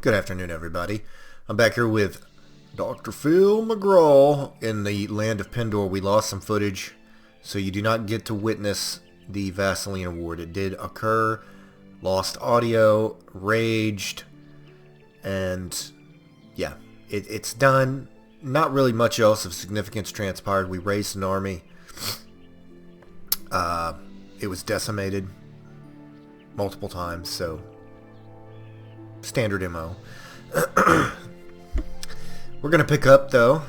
Good afternoon, everybody. I'm back here with Dr. Phil McGraw in the land of Pendor. We lost some footage, so you do not get to witness the Vaseline Award. It did occur, lost audio, raged, and yeah, it's done. Not really much else of significance transpired. We raised an army. It was decimated multiple times, so standard MO. We're going to pick up, though.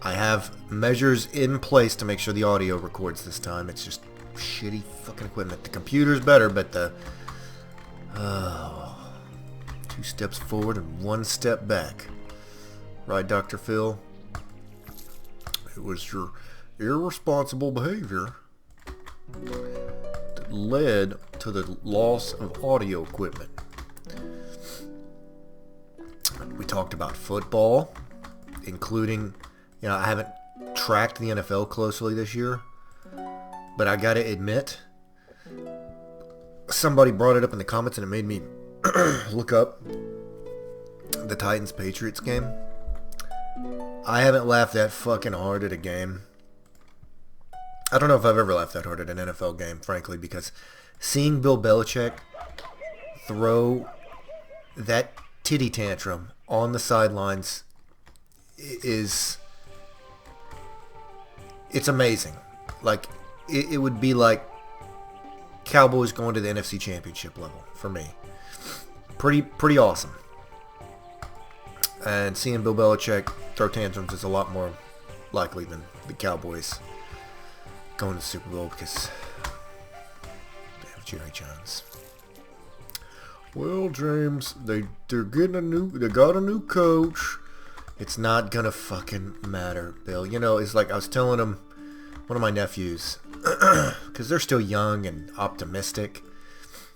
I have measures in place to make sure the audio records this time. It's just shitty fucking equipment. The computer's better, but the... 2 steps forward and 1 step back. Right, Dr. Phil? It was your irresponsible behavior that led to the loss of audio equipment. We talked about football, including, I haven't tracked the NFL closely this year, but I gotta admit, somebody brought it up in the comments and it made me look up the Titans-Patriots game. I haven't laughed that fucking hard at a game. I don't know if I've ever laughed that hard at an NFL game, frankly, because seeing Bill Belichick throw that titty tantrum on the sidelines it's amazing. Like, it would be like Cowboys going to the NFC Championship level for me. Pretty awesome. And seeing Bill Belichick throw tantrums is a lot more likely than the Cowboys going to the Super Bowl because they have Jerry Jones. Well, James, they got a new coach. It's not gonna fucking matter, Bill. It's like I was telling him, one of my nephews, because they're still young and optimistic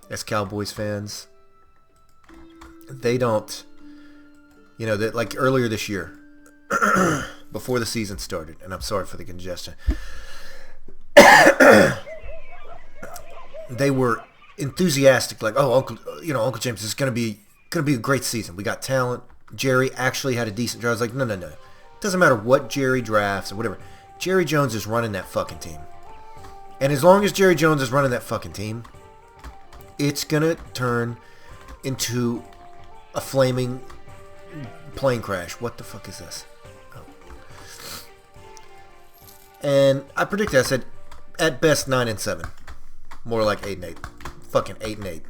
as Cowboys fans. They don't, that like earlier this year, before the season started, and I'm sorry for the congestion, they were enthusiastic, like, oh, Uncle James, this is gonna be a great season. We got talent. Jerry actually had a decent draft. I was like, no. It doesn't matter what Jerry drafts or whatever. Jerry Jones is running that fucking team. And as long as Jerry Jones is running that fucking team, it's gonna turn into a flaming plane crash. What the fuck is this? Oh. And I predicted, I said, at best 9-7. More like 8-8. Fucking 8-8.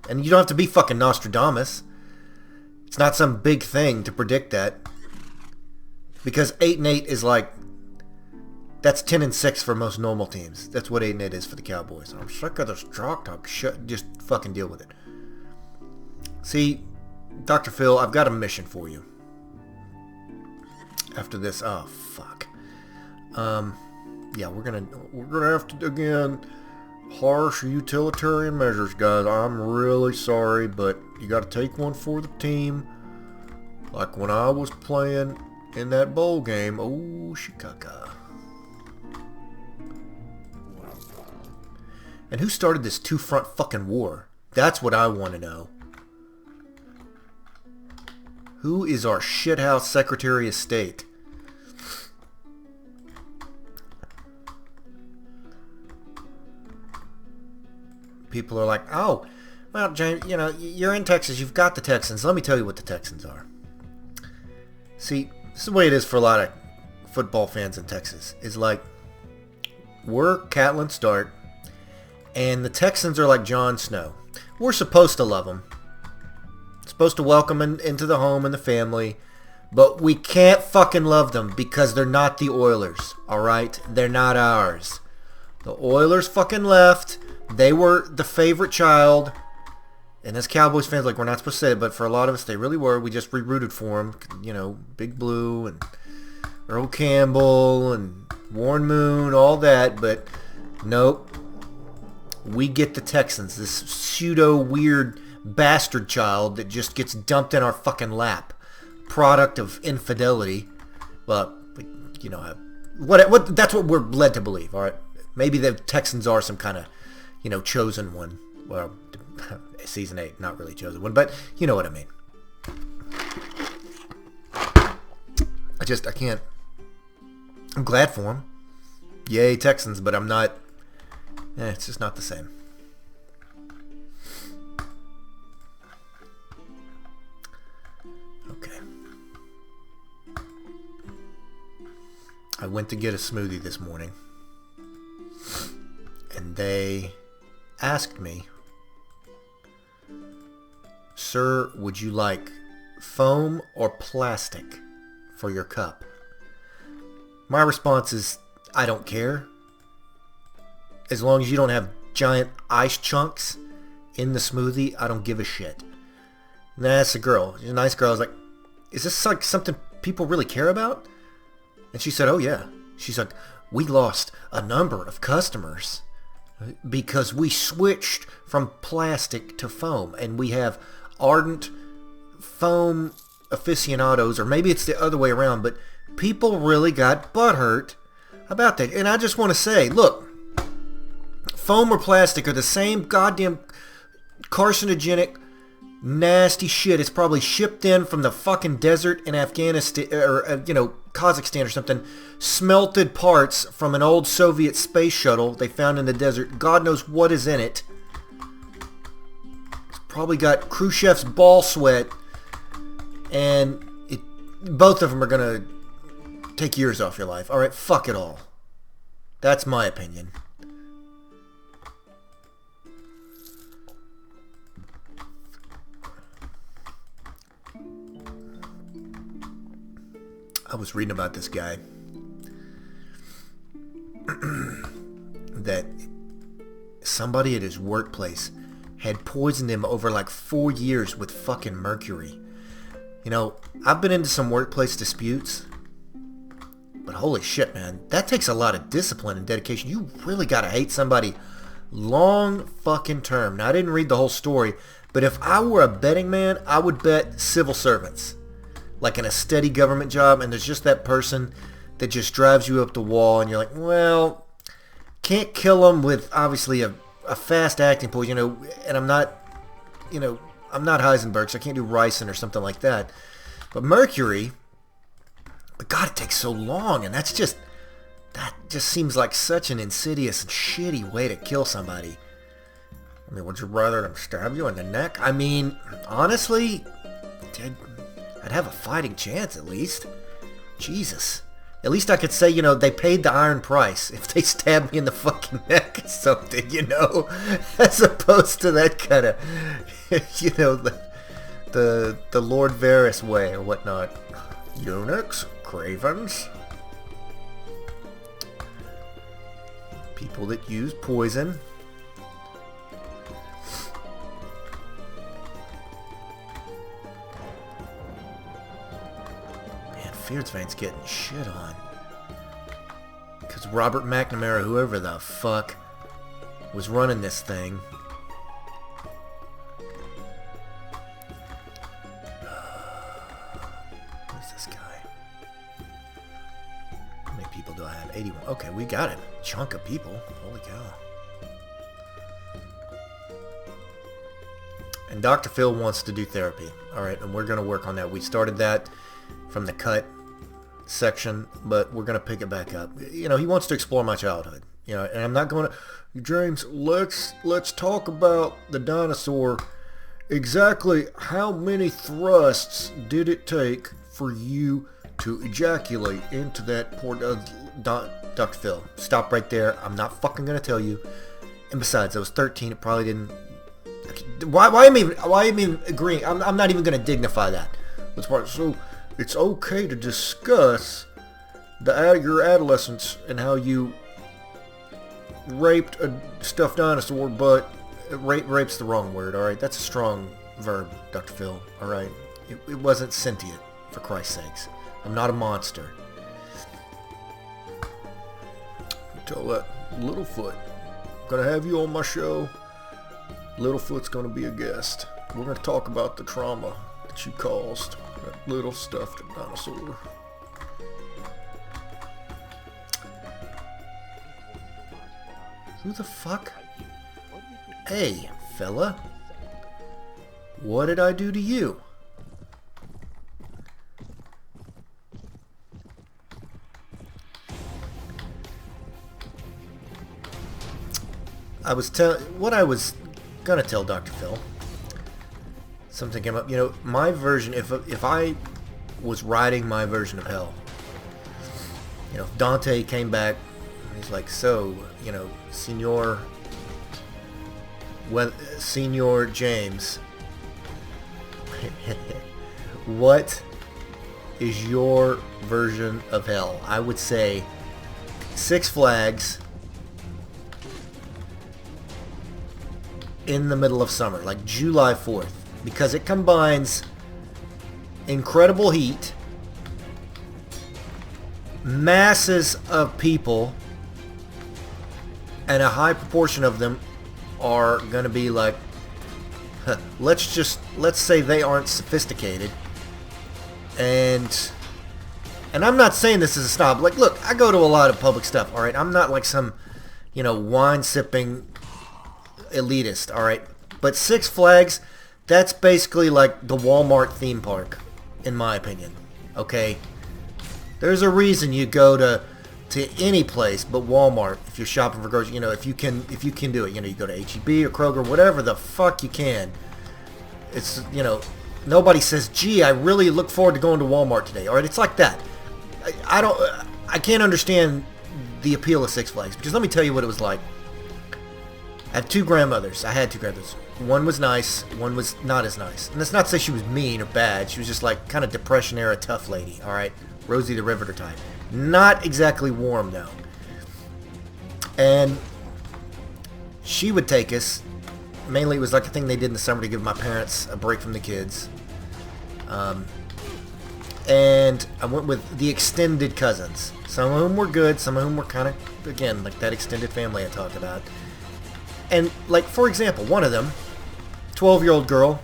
And you don't have to be fucking Nostradamus. It's not some big thing to predict that. Because 8-8 is like, that's 10-6 for most normal teams. That's what 8-8 is for the Cowboys. I'm sick of this chalk talk. Just fucking deal with it. See, Dr. Phil, I've got a mission for you. After this, oh fuck. Yeah, we're gonna have to again. Harsh utilitarian measures, guys. I'm really sorry, but you got to take one for the team. Like when I was playing in that bowl game. Oh, shikaka. And who started this two-front fucking war? That's what I want to know. Who is our shithouse Secretary of State? People are like, oh, well, James, you're in Texas. You've got the Texans. Let me tell you what the Texans are. See, this is the way it is for a lot of football fans in Texas. It's like, we're Catlin Stark, and the Texans are like Jon Snow. We're supposed to love them. Supposed to welcome them into the home and the family, but we can't fucking love them because they're not the Oilers, alright? They're not ours. The Oilers fucking left. They were the favorite child, and as Cowboys fans, like, we're not supposed to say it, but for a lot of us, they really were. We just re-rooted for them, Big Blue and Earl Campbell and Warren Moon, all that, but nope. We get the Texans, this pseudo-weird bastard child that just gets dumped in our fucking lap. Product of infidelity. Well, that's what we're led to believe, all right? Maybe the Texans are some kind of chosen one. Well, Season 8, not really chosen one, but you know what I mean. I can't. I'm glad for him. Yay, Texans, but I'm not. It's just not the same. Okay. I went to get a smoothie this morning, and they asked me, "Sir, would you like foam or plastic for your cup?" My response is, I don't care. As long as you don't have giant ice chunks in the smoothie, I don't give a shit. And that's a girl. She's a nice girl. I was like, is this like something people really care about? And she said, oh yeah. She's like, we lost a number of customers because we switched from plastic to foam, and we have ardent foam aficionados, or maybe it's the other way around, but people really got butthurt about that. And I just want to say, look, foam or plastic are the same goddamn carcinogenic, nasty shit. It's probably shipped in from the fucking desert in Afghanistan, or Kazakhstan or something. Smelted parts from an old Soviet space shuttle they found in the desert. God knows what is in it. It's probably got Khrushchev's ball sweat, and both of them are gonna take years off your life. Alright, fuck it all. That's my opinion. I was reading about this guy that somebody at his workplace had poisoned him over like 4 years with fucking mercury. You know, I've been into some workplace disputes, but holy shit, man, that takes a lot of discipline and dedication. You really gotta hate somebody long fucking term. Now, I didn't read the whole story, but if I were a betting man, I would bet civil servants. Like in a steady government job, and there's just that person that just drives you up the wall, and you're like, well, can't kill them with obviously a fast acting poison, and I'm not Heisenberg, so I can't do ricin or something like that. But mercury, but God, it takes so long, and that just seems like such an insidious and shitty way to kill somebody. I mean, would you rather them stab you in the neck? I mean, honestly, I'd have a fighting chance at least. Jesus. At least I could say, they paid the iron price if they stabbed me in the fucking neck or something, as opposed to that kind of, the Lord Varys way or whatnot. Eunuchs, cravens, people that use poison. Fearsvane's getting shit on. Because Robert McNamara, whoever the fuck was running this thing, who's this guy? How many people do I have? 81. Okay, we got a chunk of people. Holy cow. And Dr. Phil wants to do therapy. Alright, and we're going to work on that. We started that from the cut section, but we're going to pick it back up. He wants to explore my childhood. And I'm not going to, James, let's talk about the dinosaur. Exactly how many thrusts did it take for you to ejaculate into that poor Dr. Phil? Stop right there. I'm not fucking going to tell you. And besides, I was 13. It probably didn't. Why am I even agreeing? I'm not even going to dignify that. So it's okay to discuss your adolescence and how you raped a stuffed dinosaur, but rape's the wrong word, alright? That's a strong verb, Dr. Phil, alright? It wasn't sentient, for Christ's sakes. I'm not a monster. Tell that Littlefoot, I'm gonna have you on my show. Littlefoot's gonna be a guest. We're gonna talk about the trauma that you caused. That little stuffed dinosaur. Who the fuck? Hey, fella. What did I do to you? What I was gonna tell Dr. Phil. Something came up. You know, my version. If I was writing my version of hell, you know, if Dante came back, and he's like, so, you know, Senor James, what is your version of hell? I would say Six Flags in the middle of summer, like July 4th, because it combines incredible heat, masses of people, and a high proportion of them are going to be like, let's say they aren't sophisticated. And I'm not saying this is a snob. Like, look, I go to a lot of public stuff, all right? I'm not like some, you know, wine-sipping elitist, all right? But Six Flags, that's basically like the Walmart theme park, in my opinion, okay? There's a reason you go to any place but Walmart if you're shopping for groceries. You know, if you can do it. You know, you go to H-E-B or Kroger, whatever the fuck you can. It's, you know, nobody says, gee, I really look forward to going to Walmart today. All right, it's like that. I can't understand the appeal of Six Flags, because let me tell you what it was like. I had two grandmothers. One was nice, one was not as nice. And that's not to say she was mean or bad. She was just like kind of Depression era tough lady, all right? Rosie the Riveter type. Not exactly warm, though. And she would take us. Mainly it was like a thing they did in the summer to give my parents a break from the kids. And I went with the extended cousins. Some of whom were good, some of whom were kind of, again, like that extended family I talked about. And, like, for example, one of them, 12-year-old girl,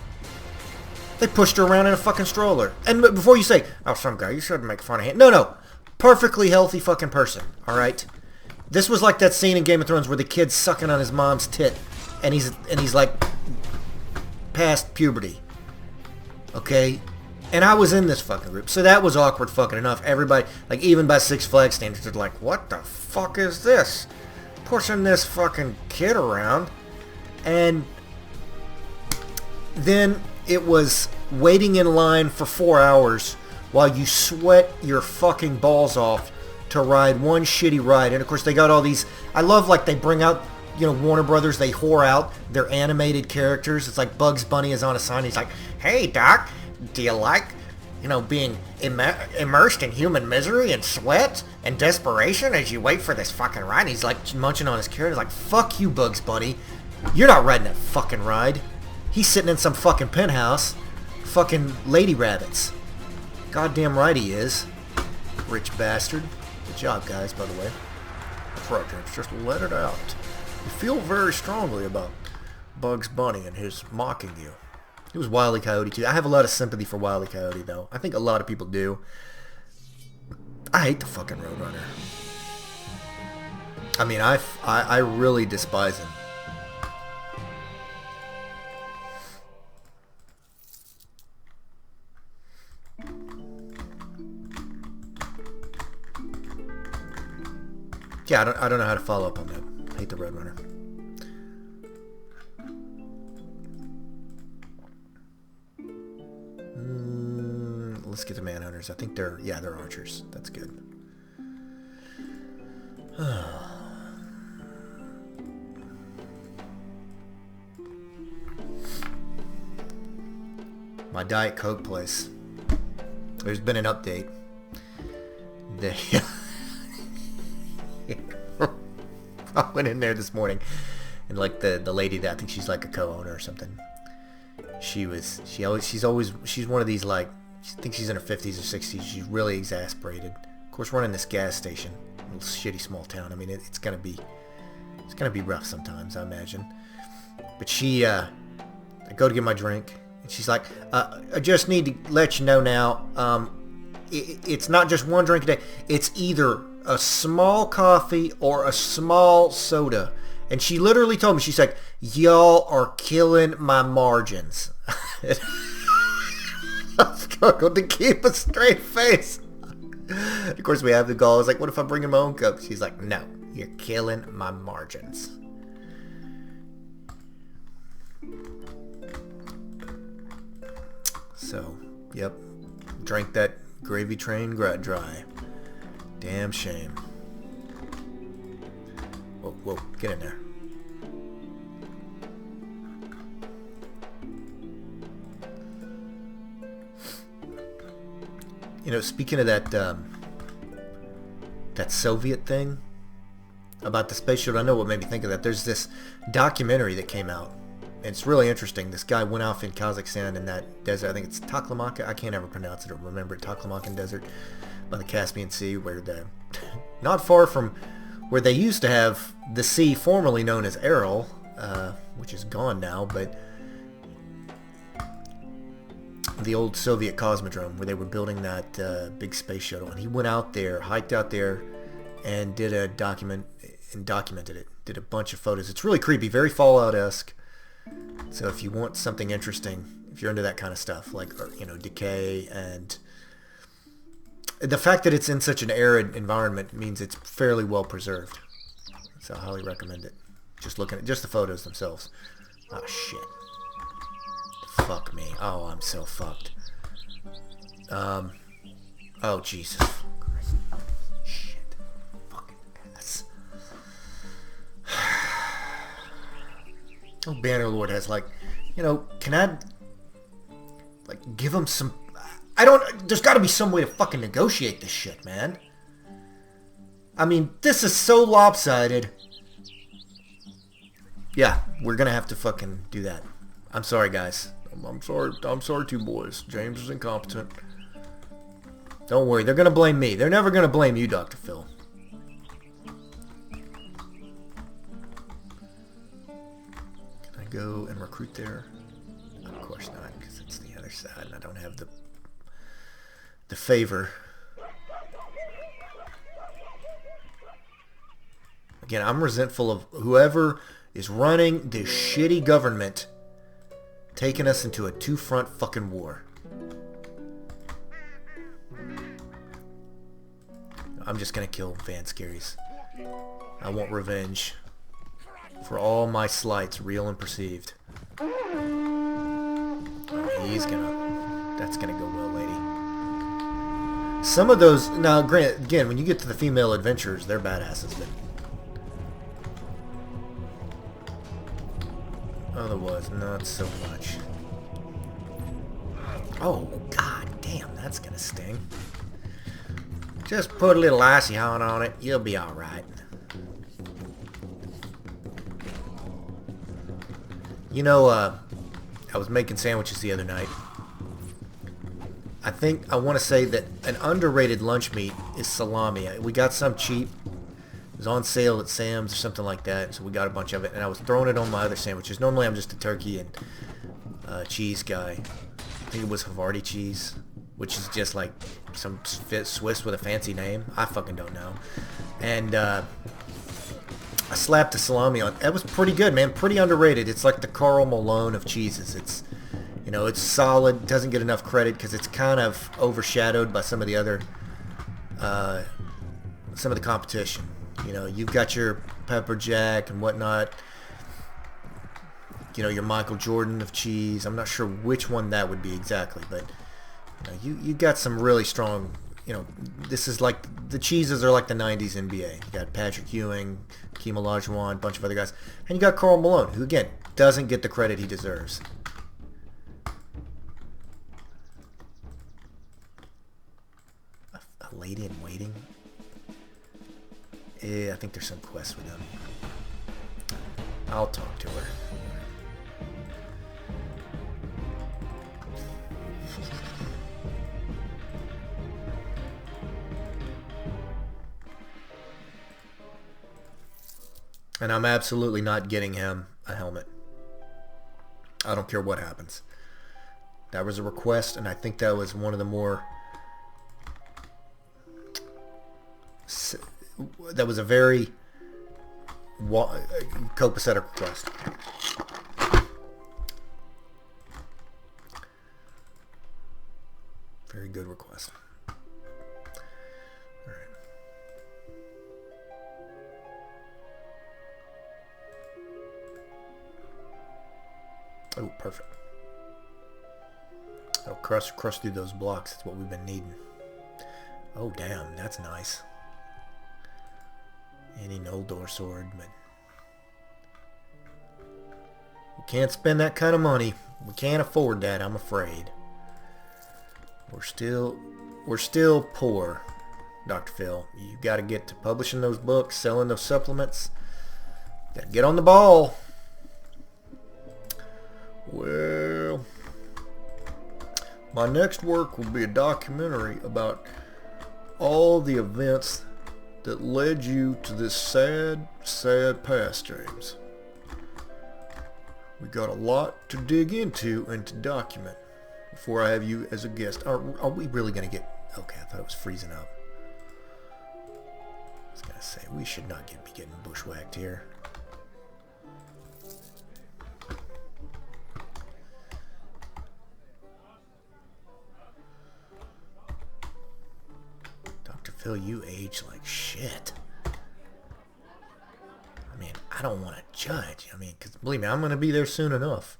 they pushed her around in a fucking stroller. And before you say, oh, some guy, you shouldn't make fun of him. No. Perfectly healthy fucking person, all right? This was like that scene in Game of Thrones where the kid's sucking on his mom's tit, and he's like past puberty, okay? And I was in this fucking group, so that was awkward fucking enough. Everybody, like, even by Six Flags standards, they're like, what the fuck is this? Pushing this fucking kid around. And then it was waiting in line for 4 hours while you sweat your fucking balls off to ride one shitty ride. And of course they got all these, I love, like, they bring out, you know, Warner Brothers, they whore out their animated characters. It's like Bugs Bunny is on a sign. He's like, hey Doc, do you like, you know, being immersed in human misery and sweat and desperation as you wait for this fucking ride? And he's like munching on his carrot. He's like, fuck you, Bugs Bunny. You're not riding that fucking ride. He's sitting in some fucking penthouse, fucking lady rabbits. Goddamn right he is. Rich bastard. Good job, guys, by the way. That's right, James. Just let it out. You feel very strongly about Bugs Bunny and his mocking you. It was Wile E. Coyote, too. I have a lot of sympathy for Wile E. Coyote, though. I think a lot of people do. I hate the fucking Roadrunner. I mean, I really despise him. Yeah, I don't know how to follow up on that. I hate the Roadrunner. Let's get the Manhunters. I think they're archers. That's good. My Diet Coke place. There's been an update. I went in there this morning, and like the lady that I think she's like a co-owner or something. She's one of these, like, I think she's in her 50s or 60s. She's really exasperated. Of course, running this gas station, a little shitty small town. I mean, it's gonna be rough sometimes, I imagine. But I go to get my drink, and she's like, I just need to let you know now, it's not just one drink a day. It's either a small coffee or a small soda. And she literally told me, she's like, Y'all are killing my margins. I struggled to keep a straight face. Of course, we have the goal. I was like, what if I bring in my own cup? She's like, no, you're killing my margins. So, yep. Drank that gravy train dry. Damn shame. Whoa, whoa, get in there. You know, speaking of that that Soviet thing about the space shuttle, I know what made me think of that. There's this documentary that came out, and it's really interesting. This guy went off in Kazakhstan in that desert. I think it's Taklamakan. I can't ever pronounce it or remember it. Taklamakan Desert by the Caspian Sea, where not far from where they used to have the sea formerly known as Aral, which is gone now, but the old Soviet Cosmodrome where they were building that big space shuttle. And he went out there, hiked out there, and documented it. Did a bunch of photos. It's really creepy, very Fallout-esque. So if you want something interesting, if you're into that kind of stuff, like, you know, decay, and the fact that it's in such an arid environment means it's fairly well preserved. So I highly recommend it. Just looking at just the photos themselves. Oh shit. Fuck me. Oh, I'm so fucked. Oh Jesus Christ. Shit. Fucking ass. Oh, Bannerlord has, like, you know, can I, like, give him some... there's got to be some way to fucking negotiate this shit, man. I mean, this is so lopsided. Yeah, we're gonna have to fucking do that. I'm sorry, guys. I'm sorry too, boys. James is incompetent. Don't worry, they're gonna blame me. They're never gonna blame you, Dr. Phil. Can I go and recruit there? Of course not, because it's the other side and I don't have the favor. Again, I'm resentful of whoever is running this shitty government taking us into a two-front fucking war. I'm just gonna kill Van Scaries. I want revenge for all my slights, real and perceived. Oh, that's gonna go well, lady. Some of those, now granted, again, when you get to the female adventurers, they're badasses, but otherwise, not so much. Oh, god damn, that's gonna sting. Just put a little icy hot on it, you'll be alright. You know, I was making sandwiches the other night. I want to say that an underrated lunch meat is salami. We got some cheap. It was on sale at Sam's or something like that, so we got a bunch of it, and I was throwing it on my other sandwiches. Normally I'm just a turkey and cheese guy. I think it was Havarti cheese, which is just like some Swiss with a fancy name. I fucking don't know. And I slapped the salami on. That was pretty good, man. Pretty underrated. It's like the Karl Malone of cheeses. It's, you know, it's solid. Doesn't get enough credit because it's kind of overshadowed by some of the other, some of the competition. You know, you've got your Pepper Jack and whatnot. You know, your Michael Jordan of cheese. I'm not sure which one that would be exactly, but you know, you got some really strong. You know, this is like the cheeses are like the '90s NBA. You got Patrick Ewing, Hakeem Olajuwon, a bunch of other guys, and you got Karl Malone, who again doesn't get the credit he deserves. A lady in waiting. I think there's some quest with them. I'll talk to her. And I'm absolutely not getting him a helmet. I don't care what happens. That was a request, and I think that was one of the more... That was a very copacetic request. Very good request. Alright. Oh, perfect. Oh, crush through those blocks. That's what we've been needing. Oh, damn. That's nice. Any Noldor sword, but we can't spend that kind of money. We can't afford that, I'm afraid. We're still poor, Dr. Phil. You got to get to publishing those books, selling those supplements. Got to get on the ball. Well, my next work will be a documentary about all the events that led you to this sad, sad past, James. We got a lot to dig into and to document before I have you as a guest. Are we really going to get... Okay, I thought it was freezing up. I was going to say, we should not be getting bushwhacked here. Dr. Phil, you age like shit. I mean, I don't want to judge. I mean, because believe me, I'm going to be there soon enough.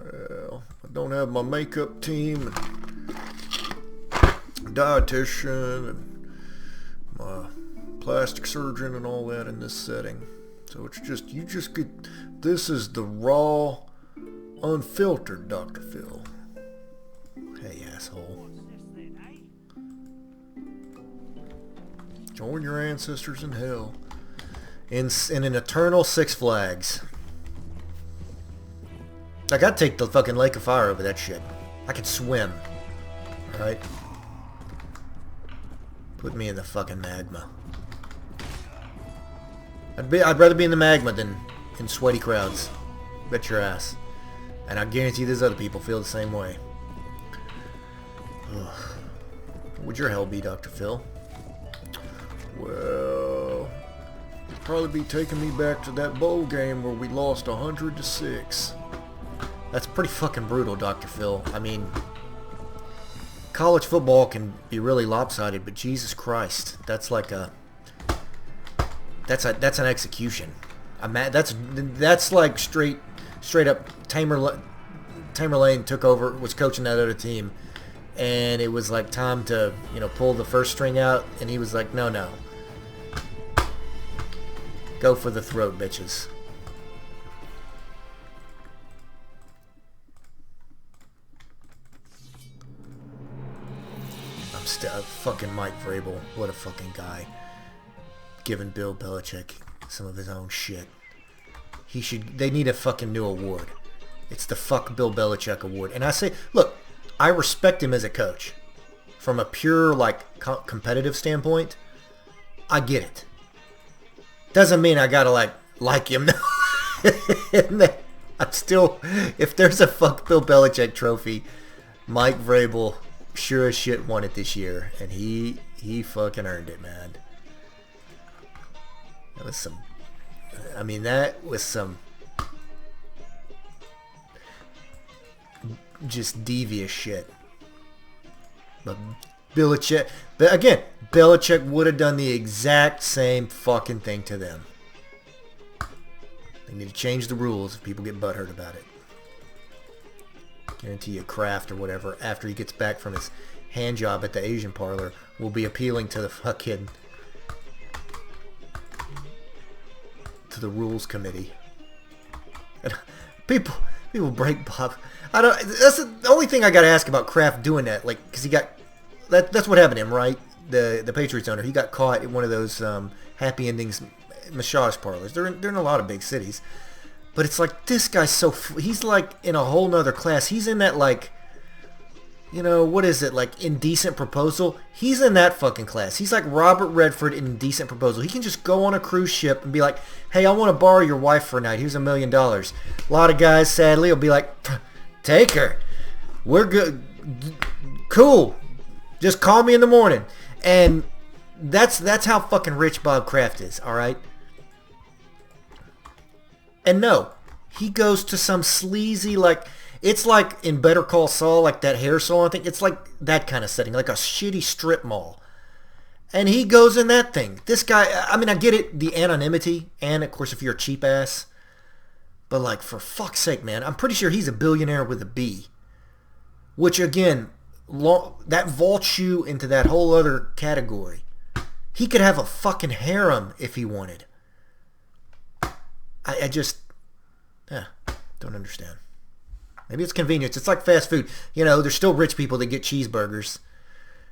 Well, I don't have my makeup team and dietitian and my plastic surgeon and all that in this setting. So it's just, you just get, this is the raw, unfiltered Dr. Phil. Hey, asshole. Join your ancestors in hell. In an eternal Six Flags. I gotta take the fucking Lake of Fire over that shit. I can swim. Alright? Put me in the fucking magma. I'd rather be in the magma than in sweaty crowds. Bet your ass. And I guarantee there's other people feel the same way. Ugh. What would your hell be, Dr. Phil? Well, you'd probably be taking me back to that bowl game where we lost 100-6. That's pretty fucking brutal, Dr. Phil. I mean, college football can be really lopsided, but Jesus Christ, that's like that's an execution. That's like straight up. Tamer Lane took over, was coaching that other team, and it was like time to pull the first string out, and he was like, no, go for the throat, bitches. Fucking Mike Vrabel, what a fucking guy. Giving Bill Belichick some of his own shit. They need a fucking new award. It's the Fuck Bill Belichick award. And I say, look, I respect him as a coach. From a pure, competitive standpoint, I get it. Doesn't mean I gotta, like him. I'm still, if there's a Fuck Bill Belichick trophy, Mike Vrabel sure as shit won it this year, and he fucking earned it, man. That was some just devious shit. But Belichick would have done the exact same fucking thing to them. They need to change the rules if people get butthurt about it. Guarantee you Kraft or whatever, after he gets back from his hand job at the Asian parlor, will be appealing to the fucking rules committee. And people break Bob. That's the only thing I got to ask about Kraft doing that, because he got that's what happened to him, right? The Patriots owner, he got caught in one of those happy endings massage parlors. They're in a lot of big cities. But it's like, this guy's he's like in a whole nother class. He's in that what is it, Indecent Proposal? He's in that fucking class. He's like Robert Redford in Indecent Proposal. He can just go on a cruise ship and be like, hey, I want to borrow your wife for a night. Here's $1 million. A lot of guys, sadly, will be like, take her. We're good. Cool. Just call me in the morning. And that's how fucking rich Bob Kraft is, all right? And no, he goes to some sleazy, It's like in Better Call Saul, like that hair salon thing. It's like that kind of setting, like a shitty strip mall. And he goes in that thing. This guy, I mean, I get it, the anonymity, and of course if you're a cheap ass. But like, for fuck's sake, man, I'm pretty sure he's a billionaire with a B. Which again, that vaults you into that whole other category. He could have a fucking harem if he wanted. I just, don't understand. Maybe it's convenience. It's like fast food. You know, there's still rich people that get cheeseburgers.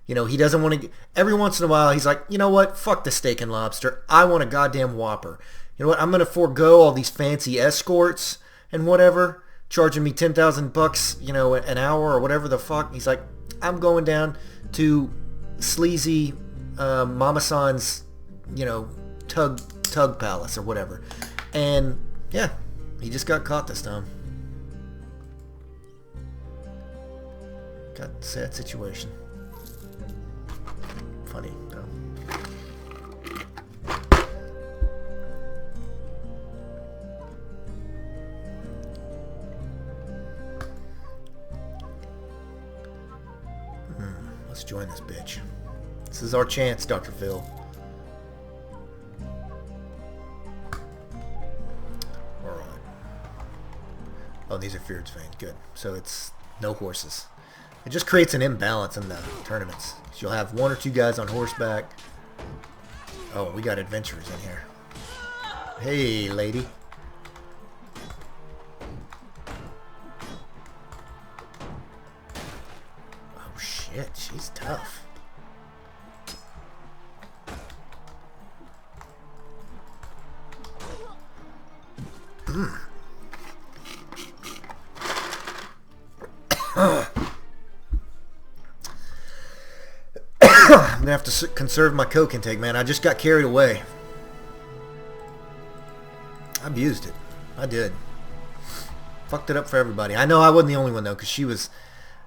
You know, he doesn't want to get... Every once in a while, he's like, you know what? Fuck the steak and lobster. I want a goddamn Whopper. You know what? I'm going to forego all these fancy escorts and whatever, charging me $10,000, you know, an hour or whatever the fuck. He's like, I'm going down to sleazy Mama San's, you know, tug palace or whatever. And, yeah, he just got caught this time. Got a sad situation. Funny, though. Let's join this bitch. This is our chance, Dr. Phil. Alright. Oh, these are Feared's Vein. Good. So it's no horses. It just creates an imbalance in the tournaments. So you'll have one or two guys on horseback. Oh, we got adventurers in here. Hey, lady. Oh, shit. She's tough. I'm gonna have to conserve my Coke intake, man. I just got carried away. I abused it. I did. Fucked it up for everybody. I know I wasn't the only one, though, because she was...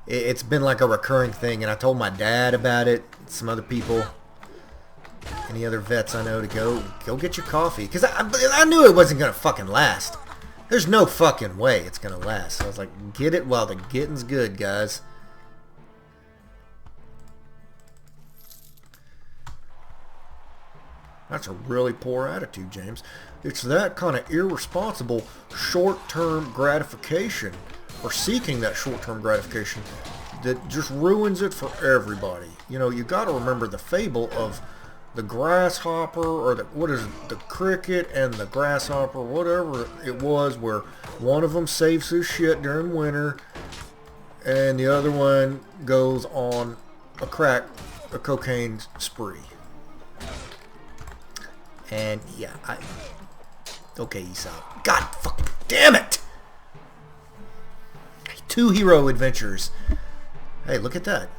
It's been like a recurring thing, and I told my dad about it, some other people, any other vets I know, to go get your coffee. Because I knew it wasn't going to fucking last. There's no fucking way it's going to last. So I was like, get it while the getting's good, guys. That's a really poor attitude, James. It's that kind of irresponsible short-term gratification, or seeking that short-term gratification, that just ruins it for everybody. You know, you got to remember the fable of the grasshopper, or the cricket and the grasshopper, whatever it was, where one of them saves his shit during winter, and the other one goes on a cocaine spree. And yeah, okay, Aesop. God fucking damn it! 2 hero adventures. Hey, look at that.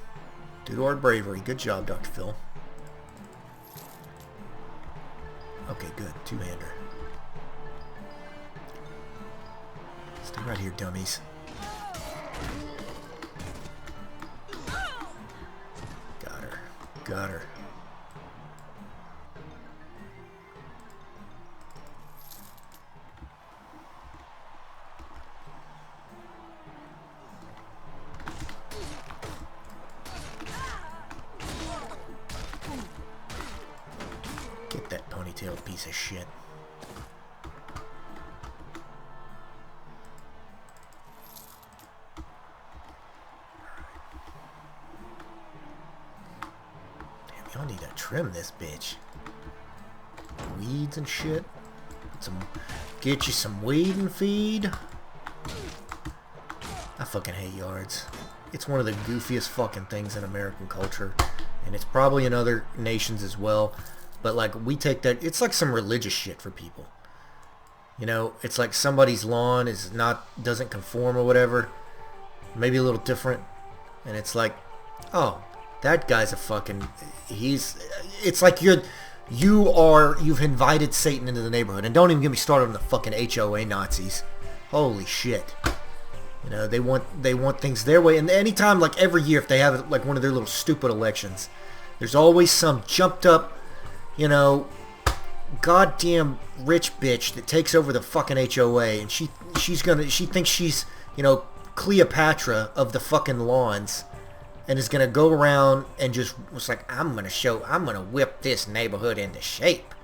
Due to our bravery. Good job, Dr. Phil. Okay, good. 2-hander. Stay right here, dummies. Got her. Got her. Get that ponytail piece of shit. Damn, y'all need to trim this bitch. Weeds and shit. Get you some weed and feed. I fucking hate yards. It's one of the goofiest fucking things in American culture, and it's probably in other nations as well. But like, we take that, it's like some religious shit for people. You know, it's like somebody's lawn doesn't conform or whatever, maybe a little different, and it's like, oh, that guy's a fucking, it's like you've invited Satan into the neighborhood. And don't even get me started on the fucking HOA Nazis. Holy shit. You know, they want things their way. And anytime, like every year, if they have like one of their little stupid elections, there's always some jumped up, you know, goddamn rich bitch that takes over the fucking HOA, and she thinks she's, you know, Cleopatra of the fucking lawns and is going to go around and just was like, I'm going to whip this neighborhood into shape.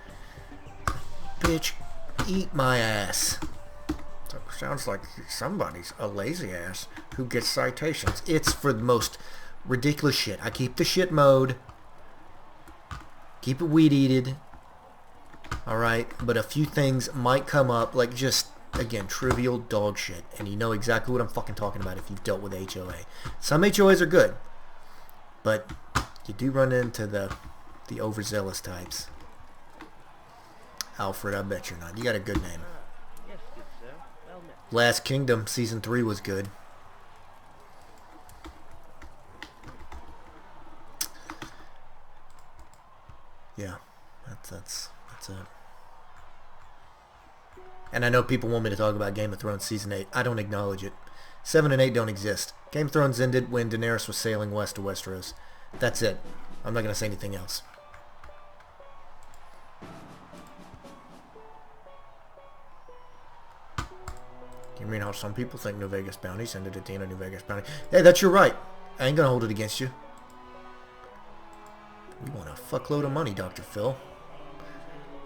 Bitch, eat my ass. So, sounds like somebody's a lazy ass who gets citations. It's for the most ridiculous shit. I keep the shit mode. Keep it weed-eated. Alright, but a few things might come up, like just, again, trivial dog shit. And you know exactly what I'm fucking talking about if you've dealt with HOA. Some HOAs are good, but you do run into the overzealous types. Alfred, I bet you're not. You got a good name. Yes, good sir. Well met. Last Kingdom, Season 3 was good. Yeah, that's it. And I know people want me to talk about Game of Thrones Season 8. I don't acknowledge it. 7 and 8 don't exist. Game of Thrones ended when Daenerys was sailing west to Westeros. That's it. I'm not going to say anything else. You mean how some people think New Vegas Bounties ended at the end of New Vegas Bounty? Hey, that's your right. I ain't going to hold it against you. We want a fuckload of money, Dr. Phil.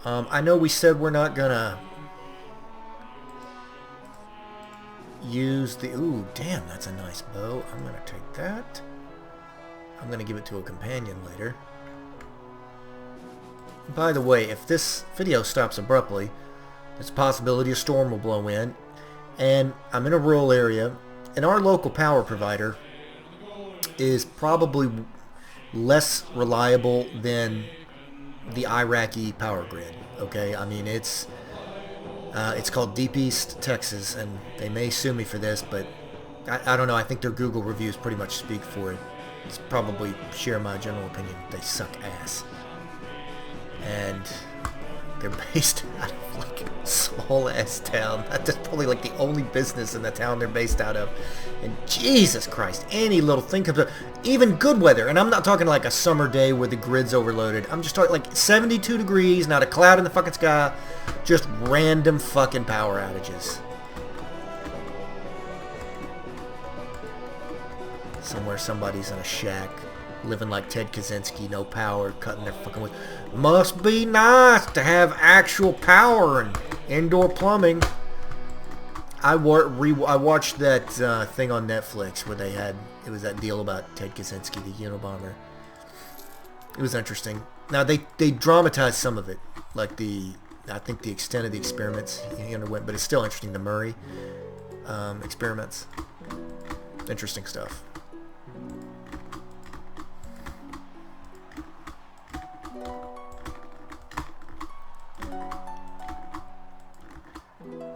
I know we said we're not gonna use the... Ooh, damn, that's a nice bow. I'm gonna take that. I'm gonna give it to a companion later. By the way, if this video stops abruptly, there's a possibility a storm will blow in. And I'm in a rural area, and our local power provider is probably less reliable than the Iraqi power grid. Okay, I mean it's called Deep East Texas, and they may sue me for this, but I don't know. I think their Google reviews pretty much speak for it. It's probably share my general opinion. They suck ass, and they're based out of like a small ass town. That's probably like the only business in the town they're based out of. And Jesus Christ, any little thing comes up, even good weather, and I'm not talking like a summer day where the grid's overloaded. I'm just talking like 72 degrees, not a cloud in the fucking sky, just random fucking power outages. Somewhere somebody's in a shack, living like Ted Kaczynski, no power, cutting their fucking wood. Must be nice to have actual power and indoor plumbing. I watched that thing on Netflix where it was that deal about Ted Kaczynski, the Unabomber. It was interesting. Now they dramatized some of it, like I think the extent of the experiments he underwent, but it's still interesting. The Murray experiments, interesting stuff.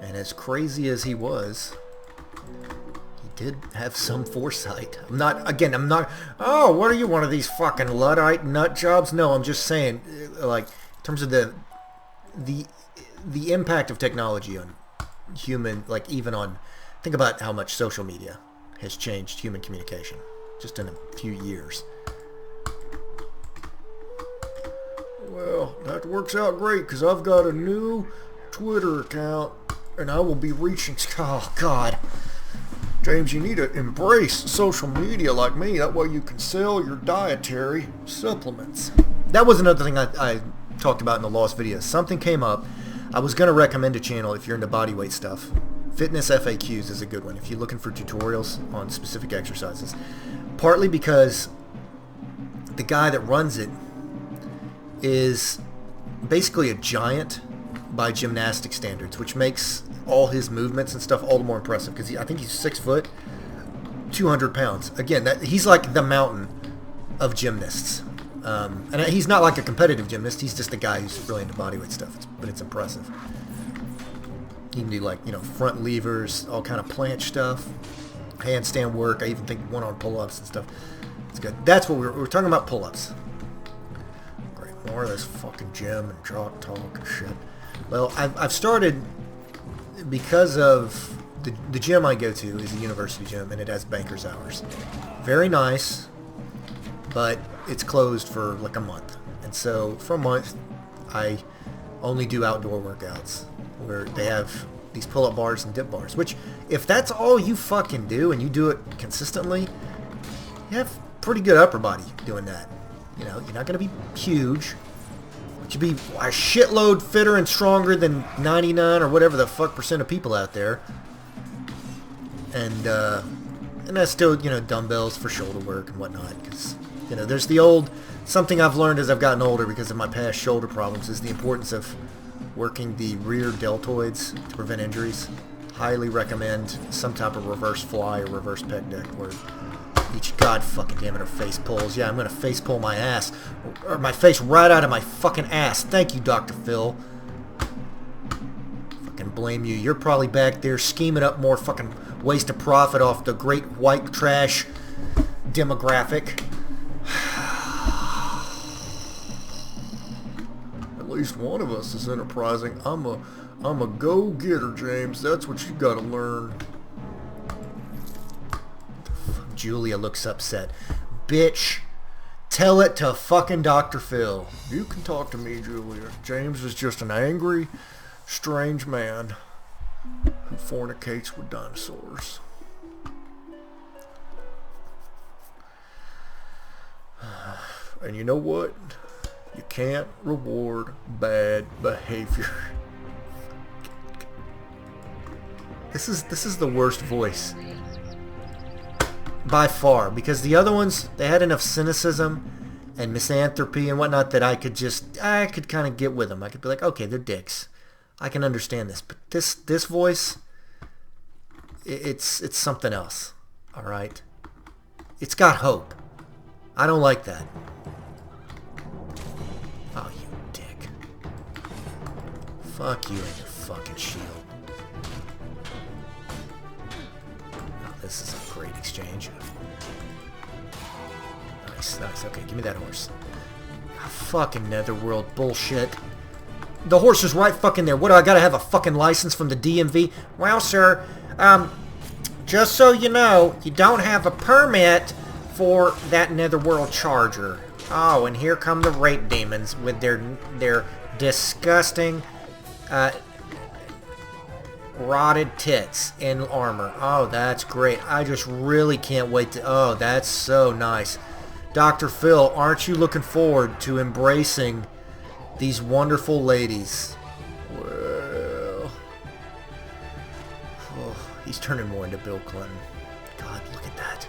And as crazy as he was, he did have some foresight. I'm not, oh, what are you, one of these fucking Luddite nut jobs? No, I'm just saying, like, in terms of the impact of technology on human, like, even on, think about how much social media has changed human communication just in a few years. Well, that works out great because I've got a new Twitter account and I will be reaching... Oh, God. James, you need to embrace social media like me. That way you can sell your dietary supplements. That was another thing I talked about in the lost video. Something came up. I was going to recommend a channel if you're into bodyweight stuff. Fitness FAQs is a good one if you're looking for tutorials on specific exercises. Partly because the guy that runs it is basically a giant by gymnastic standards, which makes all his movements and stuff all the more impressive because I think he's 6 foot, 200 pounds. Again, he's like the mountain of gymnasts. And he's not like a competitive gymnast. He's just a guy who's really into bodyweight stuff. But it's impressive. He can do like, front levers, all kind of planche stuff, handstand work. I even think one-arm pull-ups and stuff. It's good. That's what we're talking about, pull-ups. Great. More of this fucking gym and talk and shit. Well, I've started because of the gym I go to is a university gym and it has banker's hours. Very nice, but it's closed for like a month. And so for a month, I only do outdoor workouts where they have these pull-up bars and dip bars. Which, if that's all you fucking do and you do it consistently, you have pretty good upper body doing that. You know, you're not going to be huge, but you'll be a shitload fitter and stronger than 99 or whatever the fuck percent of people out there. And that's still, you know, dumbbells for shoulder work and whatnot. Because, you know, there's the old, something I've learned as I've gotten older because of my past shoulder problems is the importance of working the rear deltoids to prevent injuries. Highly recommend some type of reverse fly or reverse pec deck where each god fucking damn it, her face pulls. Yeah, I'm gonna face pull my ass. Or my face right out of my fucking ass. Thank you, Dr. Phil. Fucking blame you. You're probably back there scheming up more fucking ways to profit off the great white trash demographic. At least one of us is enterprising. I'm a go-getter, James. That's what you gotta learn. Julia looks upset. Bitch, tell it to fucking Dr. Phil. You can talk to me, Julia. James is just an angry, strange man who fornicates with dinosaurs. And you know what? You can't reward bad behavior. This is the worst voice. By far, because the other ones, they had enough cynicism and misanthropy and whatnot that I could kind of get with them. I could be like, okay, they're dicks. I can understand this. But this voice, it's something else. All right? It's got hope. I don't like that. Oh, you dick. Fuck you and your fucking shield. This is a great exchange. Nice. Okay, give me that horse. Oh, fucking netherworld bullshit. The horse is right fucking there. What, do I gotta have a fucking license from the DMV? Well, sir, just so you know, you don't have a permit for that netherworld charger. Oh, and here come the rape demons with their disgusting, rotted tits in armor. Oh, that's great. I just really can't wait to... Oh, that's so nice. Dr. Phil, aren't you looking forward to embracing these wonderful ladies? Well... Oh, he's turning more into Bill Clinton. God, look at that.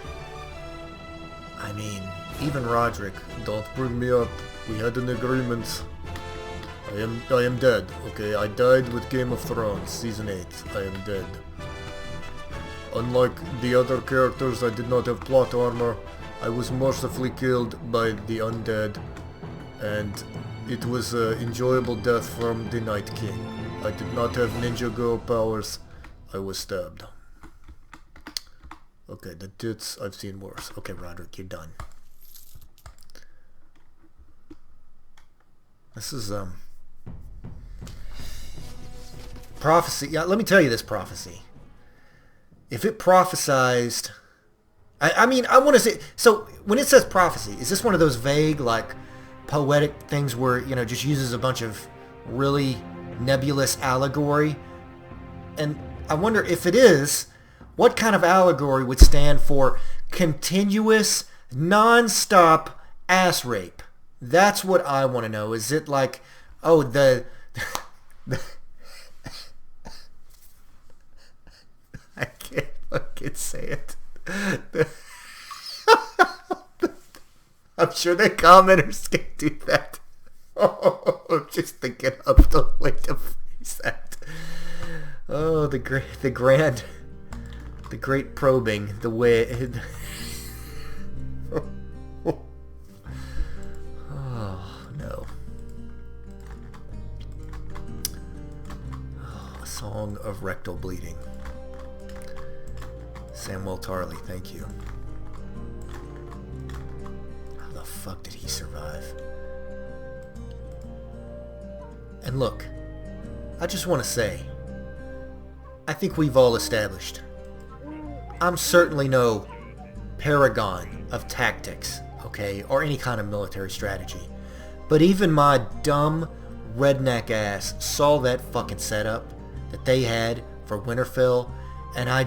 I mean, even Roderick. Don't bring me up. We had an agreement. I am dead, okay? I died with Game of Thrones, Season 8. I am dead. Unlike the other characters, I did not have plot armor. I was mercifully killed by the undead, and it was an enjoyable death from the Night King. I did not have ninja girl powers. I was stabbed. Okay, the tits, I've seen worse. Okay, Roderick, you're done. This is, Prophecy. Yeah, let me tell you this prophecy. If it prophesized... I mean, I want to say... So, when it says prophecy, is this one of those vague, like, poetic things where, you know, just uses a bunch of really nebulous allegory? And I wonder if it is, what kind of allegory would stand for continuous, non-stop ass rape? That's what I want to know. Is it like, oh, I can't fucking say it. I'm sure the commenters can do that. Oh, I'm just thinking of the way to phrase that. Oh, the great probing, the way. Oh no. Oh, a song of rectal bleeding. Samuel Tarley, thank you. How the fuck did he survive? And look, I just want to say, I think we've all established, I'm certainly no paragon of tactics, okay, or any kind of military strategy. But even my dumb redneck ass saw that fucking setup that they had for Winterfell, and I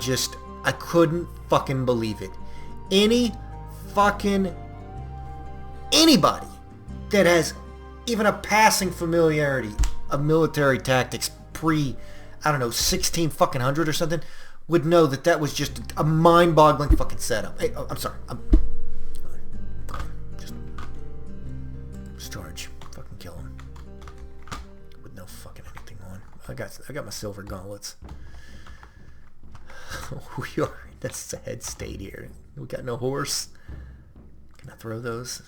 couldn't fucking believe it. Anybody that has even a passing familiarity of military tactics pre, I don't know, 1600 or something, would know that that was just a mind-boggling fucking setup. Hey, I'm sorry. Just charge. Fucking kill him. With no fucking anything on. I got my silver gauntlets. We are in a sad state here. We got no horse. Can I throw those?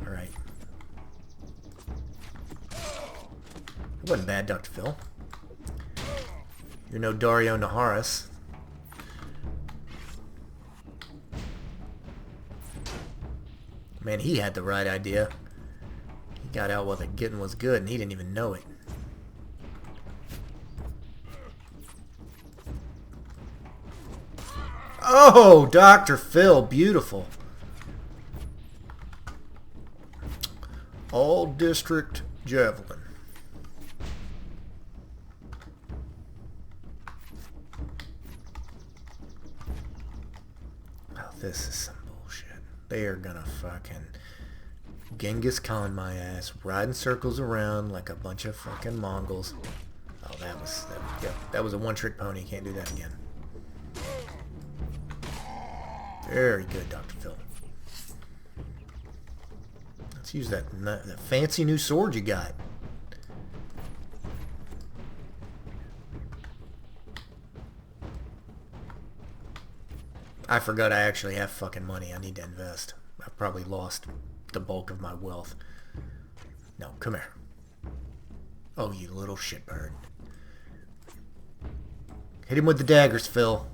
Alright. It wasn't bad, Dr. Phil. You're no Dario Naharis. Man, he had the right idea. He got out while the getting was good, and he didn't even know it. Oh, Dr. Phil, beautiful. All district javelin. Oh, this is some bullshit. They are gonna fucking Genghis Khan my ass, riding circles around like a bunch of fucking Mongols. Oh, that was a one-trick pony. Can't do that again. Very good, Dr. Phil. Let's use that fancy new sword you got. I forgot I actually have fucking money. I need to invest. I've probably lost the bulk of my wealth. No, come here. Oh, you little shitbird. Hit him with the daggers, Phil.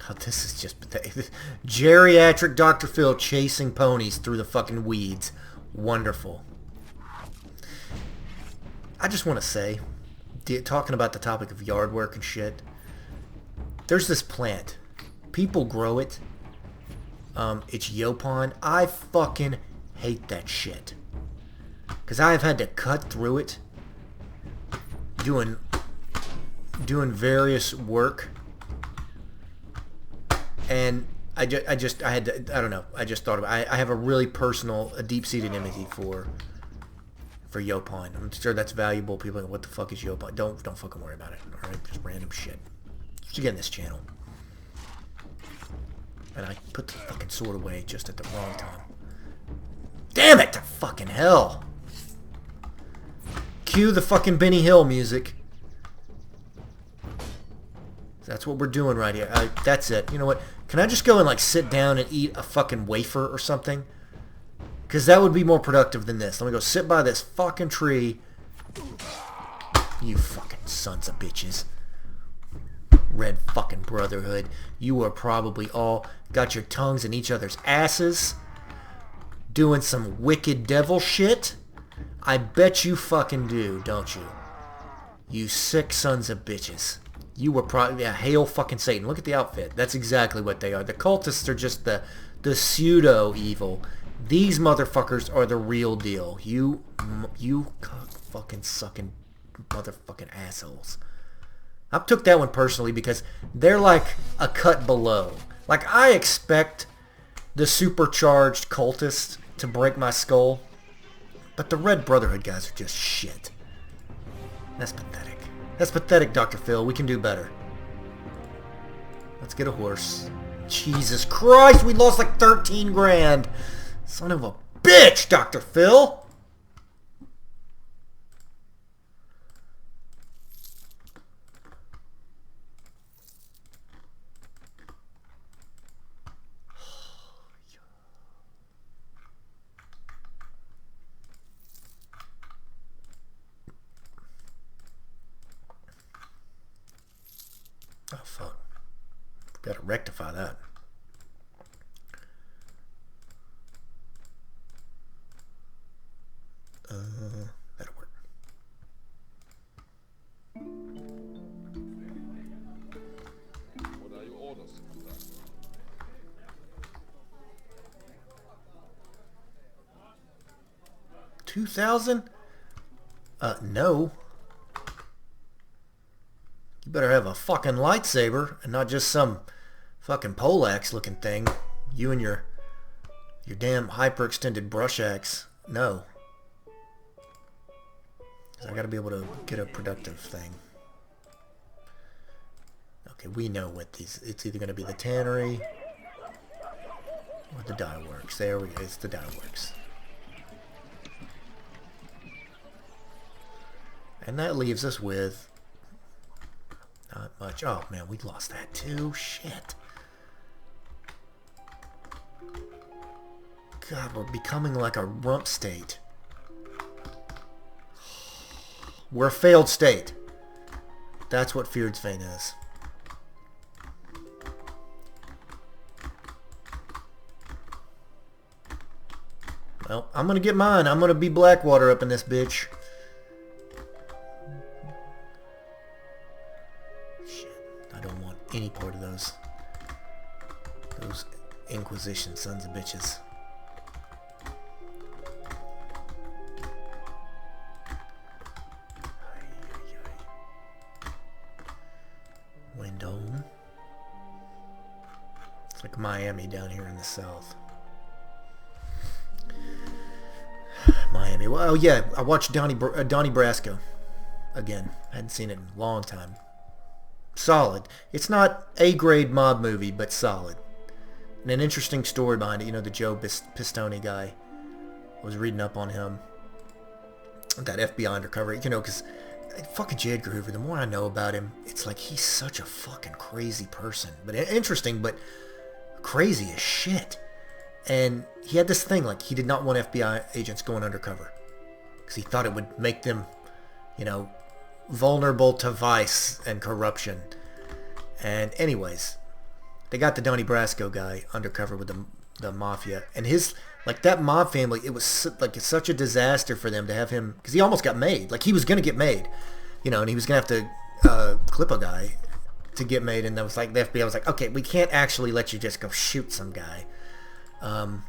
Oh, this is just pathetic. Geriatric Dr. Phil chasing ponies through the fucking weeds. Wonderful. I just want to say, talking about the topic of yard work and shit, there's this plant. People grow it. It's Yopon. I fucking hate that shit. Because I've had to cut through it doing various work. And I just thought about it. I have a really personal, a deep-seated enmity for Yopon. I'm sure that's valuable. People are like, what the fuck is Yopon? Don't fucking worry about it. Alright? Just random shit. Just get in this channel. And I put the fucking sword away just at the wrong time. Damn it to fucking hell! Cue the fucking Benny Hill music. That's what we're doing right here. That's it. You know what? Can I just go and like sit down and eat a fucking wafer or something? Because that would be more productive than this. Let me go sit by this fucking tree. You fucking sons of bitches. Red fucking Brotherhood. You are probably all got your tongues in each other's asses. Doing some wicked devil shit. I bet you fucking do, don't you? You sick sons of bitches. You were probably... Yeah, hail fucking Satan. Look at the outfit. That's exactly what they are. The cultists are just the pseudo-evil. These motherfuckers are the real deal. You cock fucking sucking motherfucking assholes. I took that one personally because they're like a cut below. Like, I expect the supercharged cultists to break my skull, but the Red Brotherhood guys are just shit. That's pathetic. That's pathetic, Dr. Phil. We can do better. Let's get a horse. Jesus Christ, we lost like 13 grand. Son of a bitch, Dr. Phil. Oh, fuck. Gotta rectify that. That'll work. What are your orders, Commander? 2,000? No. You better have a fucking lightsaber and not just some fucking poleaxe looking thing. You and your damn hyperextended brush axe. No. 'Cause I gotta be able to get a productive thing. Okay, we know what these... It's either gonna be the tannery or the dye works. There we go. It's the dye works. And that leaves us with not much. Oh man, we lost that too. Shit. God, we're becoming like a rump state. We're a failed state. That's what Feared's Vein is. Well, I'm gonna get mine. I'm gonna be Blackwater up in this bitch. Any part of those Inquisition sons of bitches. Windome. It's like Miami down here in the south. Miami. Well, oh yeah, I watched Donnie Brasco again. I hadn't seen it in a long time. Solid. It's not A-grade mob movie, but solid. And an interesting story behind it. You know, the Joe Pistone guy. I was reading up on him. That FBI undercover. You know, because fucking J. Edgar Hoover, the more I know about him, it's like he's such a fucking crazy person. But interesting, but crazy as shit. And he had this thing, like, he did not want FBI agents going undercover. Because he thought it would make them, you know, vulnerable to vice and corruption. And anyways, they got the Donnie Brasco guy undercover with the mafia, and his, like, that mob family, it was like, it's such a disaster for them to have him, because he almost got made. Like, he was gonna get made, you know, and he was gonna have to clip a guy to get made, and that was like, the FBI was like, okay, we can't actually let you just go shoot some guy. And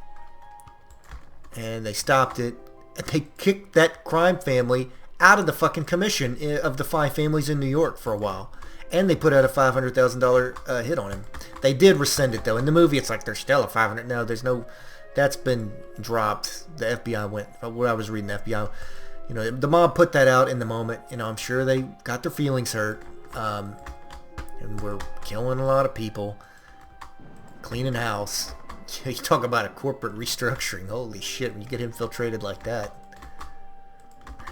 they stopped it, and they kicked that crime family out of the fucking commission of the 5 families in New York for a while. And they put out a $500,000 hit on him. They did rescind it, though. In the movie, it's like there's still a 500. No, there's no... That's been dropped. The FBI went... What I was reading, the FBI... You know, the mob put that out in the moment. You know, I'm sure they got their feelings hurt. And we're killing a lot of people. Cleaning house. You talk about a corporate restructuring. Holy shit, when you get infiltrated like that.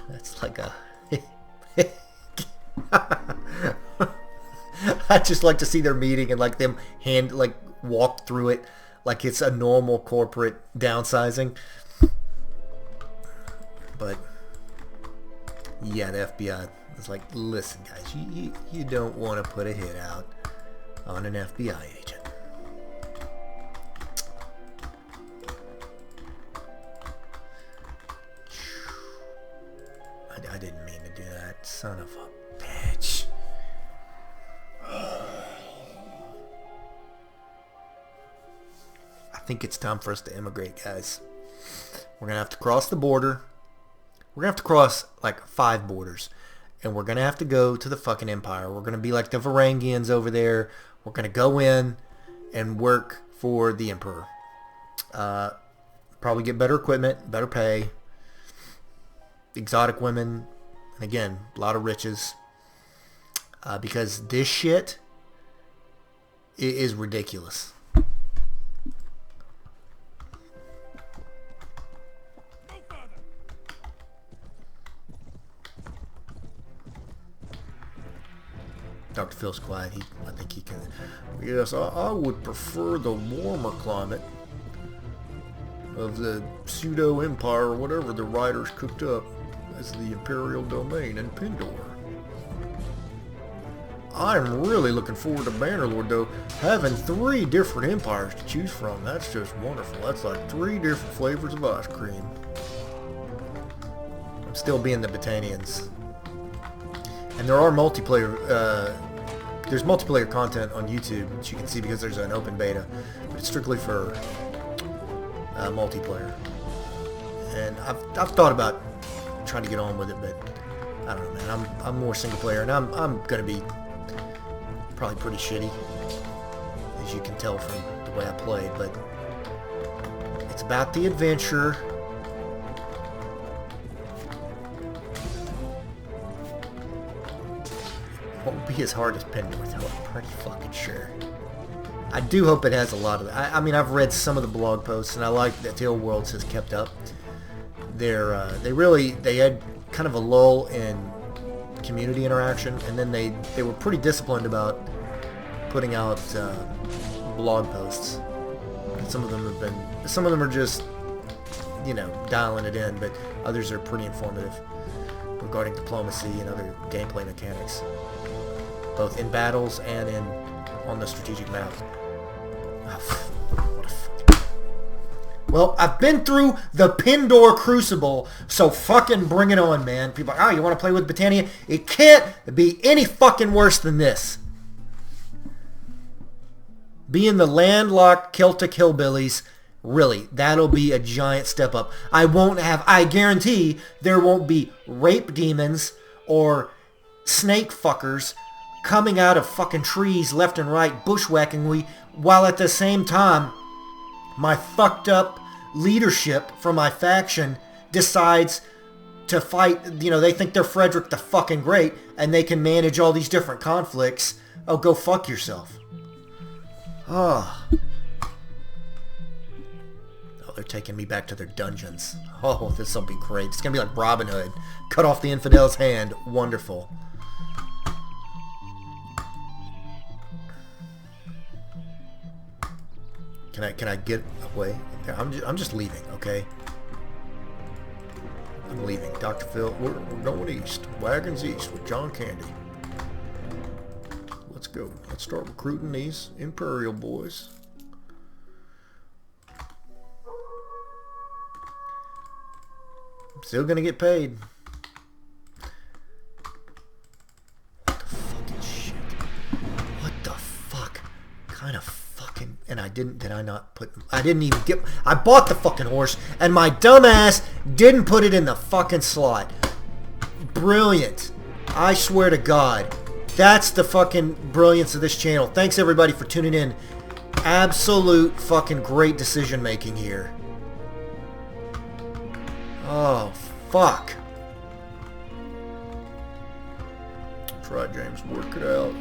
That's like a... I just like to see their meeting and like them walk through it like it's a normal corporate downsizing. But yeah, the FBI was like, listen guys, you don't want to put a hit out on an FBI agent. I didn't mean to do that. Son of a bitch. I think it's time for us to immigrate, guys. We're going to have to cross the border. We're going to have to cross like 5 borders. And we're going to have to go to the fucking Empire. We're going to be like the Varangians over there. We're going to go in and work for the Emperor. Probably get better equipment, better pay. Exotic women, and again, a lot of riches, because this shit is ridiculous. Dr. Phil's quiet. I think he can. Yes, I would prefer the warmer climate of the pseudo-empire or whatever the writers cooked up as the Imperial Domain in Pendor. I'm really looking forward to Bannerlord, though. Having 3 different empires to choose from, that's just wonderful. That's like 3 different flavors of ice cream. I'm still being the Botanians. And there are multiplayer, there's multiplayer content on YouTube, which you can see because there's an open beta. But it's strictly for multiplayer. and I've thought about trying to get on with it, but I don't know, man. I'm more single player, and I'm gonna be probably pretty shitty, as you can tell from the way I played. But it's about the adventure. Won't be as hard as Pendor, though. I'm pretty fucking sure. I do hope it has a lot of. I mean, I've read some of the blog posts, and I like that Tail Worlds has kept up. They had kind of a lull in community interaction, and then they were pretty disciplined about putting out blog posts. Some of them are just, you know, dialing it in, but others are pretty informative regarding diplomacy and other gameplay mechanics, both in battles and on the strategic map. Well, I've been through the Pendor Crucible, so fucking bring it on, man. People are like, oh, you want to play with Britannia? It can't be any fucking worse than this. Being the landlocked Celtic hillbillies, really, that'll be a giant step up. I guarantee there won't be rape demons or snake fuckers coming out of fucking trees left and right, bushwhacking me, while at the same time, my fucked up leadership from my faction decides to fight. You know, they think they're Frederick the fucking Great, and they can manage all these different conflicts. Oh, go fuck yourself. Oh, they're taking me back to their dungeons. Oh, this will be great. It's gonna be like Robin Hood. Cut off the infidel's hand. Wonderful. Can I get away? I'm just leaving, okay? I'm leaving. Dr. Phil, we're going east. Wagons east with John Candy. Let's go. Let's start recruiting these Imperial boys. I'm still gonna get paid. What the fucking shit? What the fuck? Kind of fucking... And I bought the fucking horse, and my dumbass didn't put it in the fucking slot. Brilliant. I swear to God. That's the fucking brilliance of this channel. Thanks everybody for tuning in. Absolute fucking great decision making here. Oh, fuck. That's right, James. Work it out.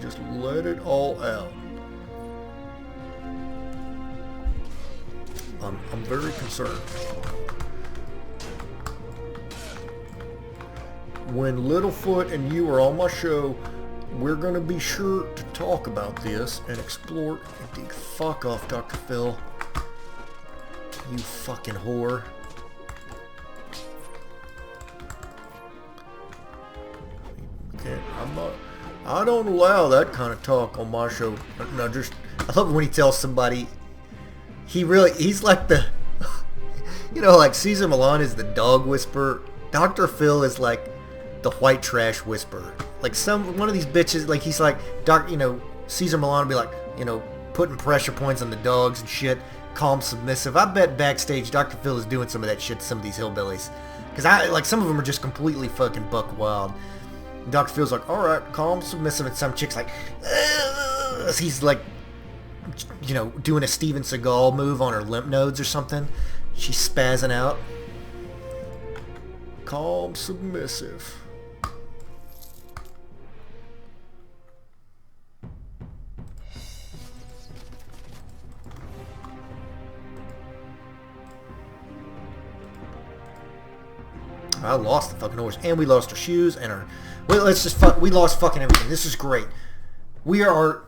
Just let it all out. I'm very concerned. When Littlefoot and you are on my show, we're going to be sure to talk about this and explore. Indeed, fuck off, Dr. Phil. You fucking whore. I don't allow that kind of talk on my show. No, I love it when he tells somebody. He's like the, you know, like Caesar Milan is the dog whisperer. Dr. Phil is like the white trash whisperer. Like one of these bitches, like he's like, Caesar Milan would be like, putting pressure points on the dogs and shit, calm, submissive. I bet backstage Dr. Phil is doing some of that shit to some of these hillbillies. Because some of them are just completely fucking buck wild. And Dr. Phil's like, alright, calm, submissive, and some chick's like, he's like, doing a Steven Seagal move on her lymph nodes or something. She's spazzing out. Calm, submissive. I lost the fucking horse, and we lost our shoes and our. Well, we lost fucking everything. This is great. We have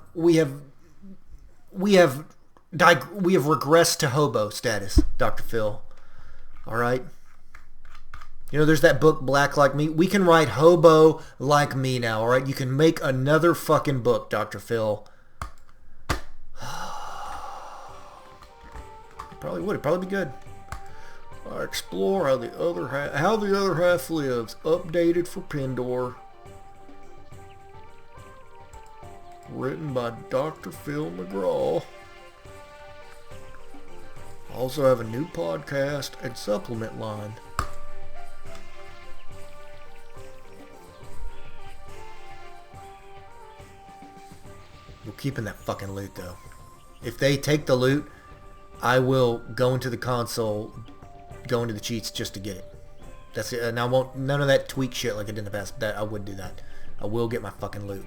regressed to hobo status, Dr. Phil. All right. There's that book, Black Like Me. We can write hobo like me now. All right. You can make another fucking book, Dr. Phil. Probably would. It'd probably be good. I explore how the other half lives. Updated for Pendor. Written by Dr. Phil McGraw. Also have a new podcast and supplement line. We're keeping that fucking loot though. If they take the loot, I will go into the console, go into the cheats just to get it. That's it. And I won't, none of that tweak shit like I did in the past. That I would do that. I will get my fucking loot.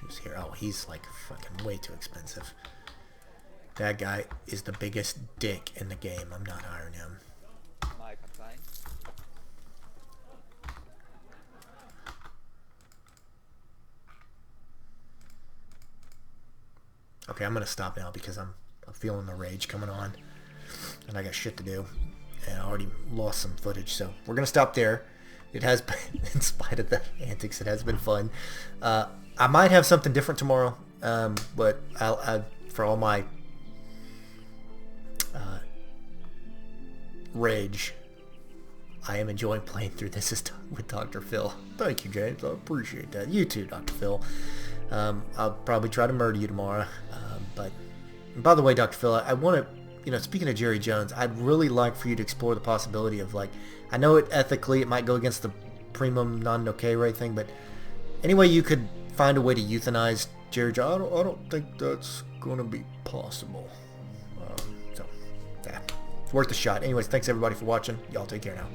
Who's here? Oh, he's like fucking way too expensive. That guy is the biggest dick in the game. I'm not hiring him. Okay, I'm gonna stop now because I'm feeling the rage coming on, and I got shit to do, and I already lost some footage. So we're gonna stop there. It has been, in spite of the antics, it has been fun. I might have something different tomorrow, but I'll for all my rage, I am enjoying playing through this with Dr. Phil. Thank you, James. I appreciate that. You too, Dr. Phil. I'll probably try to murder you tomorrow. But by the way, Dr. Phil, I want to, speaking of Jerry Jones, I'd really like for you to explore the possibility of, like, I know ethically it might go against the primum non nocere thing, but anyway, you could find a way to euthanize Jerry Jones. I don't think that's going to be possible. So, yeah, it's worth a shot. Anyways, thanks everybody for watching. Y'all take care now.